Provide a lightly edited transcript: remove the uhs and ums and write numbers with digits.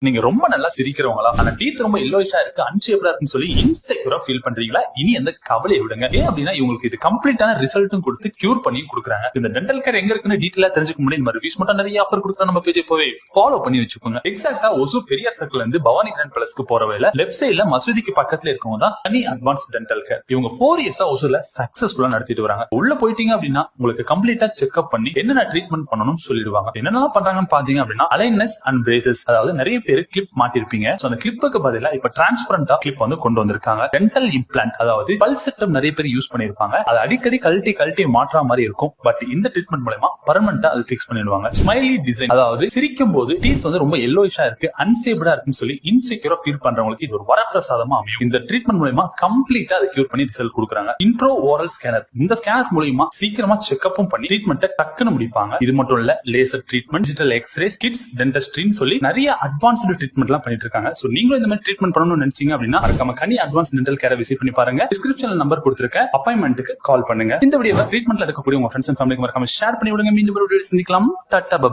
நீங்க ரொம்ப நல்லா சிரிக்கிறவங்களா ஆனா டீத் ரொம்ப எல்லோயிஷா இருக்கு அன்ஷேப்டா இருக்குன்னு சொல்லி இன்செக்யூரா ஃபீல் பண்றீங்களா? இனி அந்த கவலையை விடுங்க. ஏன் அப்படின்னா இவங்களுக்கு இது கம்ப்ளீட்டான ரிசல்ட்டும் கொடுத்து கியூர் பண்ணி கொடுக்குறாங்க. இந்த டென்டல் கேர் எங்க இருக்குன்னு டீடைலா தெரிஞ்சுக்க முடியும். இந்த ரிவ்யூஸ் மட்டும் நிறைய ஆஃபர் கொடுக்குற நம்ம பேஜ் போய் ஃபாலோ பண்ணி வச்சுக்கோங்க. எக்ஸாக்ட்டா ஒசூர் பெரியார் சர்க்கிள்ல இருந்து பவானி கிராண்ட் பிளஸ்க்கு போற வழியில லெஃப்ட் சைடுல மசூதிக்கு பக்கத்துல இருக்கவங்க தான் கனி அட்வான்ஸ் டென்டல் கேர். இவங்க 4 இயர்ஸா ஒசூர்ல சக்சஸ்ஃபுல்லா நடத்திட்டு வராங்க. உள்ள போயிட்டீங்க அப்படின்னா உங்களுக்கு கம்ப்ளீட்டா செக்அப் பண்ணி என்னென்ன ட்ரீட்மெண்ட் பண்ணணும்னு சொல்லிடுவாங்க. என்னென்னலாம் பண்றாங்கன்னு பாத்தீங்க அப்படின்னா அலைனஸ் அண்ட் பிரேசஸ், அதாவது நிறைய பேர் கிளிப் மாட்டிருப்பீங்க. அந்த கிளிப்புக்கு பதிலா இப்ப டிரான்ஸ்பரண்டா கிளிப் வந்து கொண்டு வந்திருக்காங்க. டென்டல் இம்ப்ளான்ட், அதாவது பல் செட்டப் நிறைய பேர் யூஸ் பண்ணிருப்பாங்க. அது அடிக்கடி கழட்டி மாற்றா மாதிரி இருக்கும். பட் இந்த ட்ரீட்மெண்ட் மூலமா பர்மனண்டா அது ஃபிக்ஸ் பண்ணிடுவாங்க. ஸ்மைலி டிசைன், அதாவது சிரிக்கும் போது டீத் வந்து ரொம்ப எல்லோயிஷா இருக்கு அன்சேப்டா இருக்குன்னு சொல்லி இன்செக்யூரா ஃபீல் பண்றவங்களுக்கு இது ஒரு வரப்பிரசாதமா அமையும். இந்த ட்ரீட்மெண்ட் மூலமா கம்ப்ளீட்டா அதை கியூர் பண்ணி ரிசல்ட் கொடுக்குறாங்க. இன்ட்ரோ ஓரல் ஸ்கேனர், இந்த ஸ்கேனர் மூலமா சீக்கிரமா செக்அப்பும் பண்ணி ட்ரீட்மெண்ட்டை டக்குன்னு முடிப்பாங்க. இது மட்டும் இல்ல, laser treatment, digital x-rays, kids டென்டிஸ்ட்ரின்னு சொல்லி நிறைய அட்வான்ஸ்டு ட்ரீட்மெண்ட் எல்லாம் பண்ணிட்டு இருக்காங்க. சோ நீங்களும் இந்த மாதிரி ட்ரீட்மெண்ட் பண்ணணும்னு நினைச்சீங்க அப்படின்னா மறக்காம கனி அட்வான்ஸ் டென்டல் கேரை விசிட் பண்ணி பாருங்க. டிஸ்கிரிப்ஷன்ல நம்பர் கொடுத்திருக்கேன், அப்பாயின்மெண்ட்டுக்கு கால் பண்ணுங்க. இந்த வீடியோவை ட்ரீட்மெண்ட்ல இருக்கக்கூடிய உங்க ஃப்ரெண்ட்ஸ் அண்ட் ஃபேமிலிக்கு மறக்காம ஷேர் பண்ணி விடுங்க. மீண்டும் ஒரு வீடியோவில் சந்திக்கலாம். டாடா.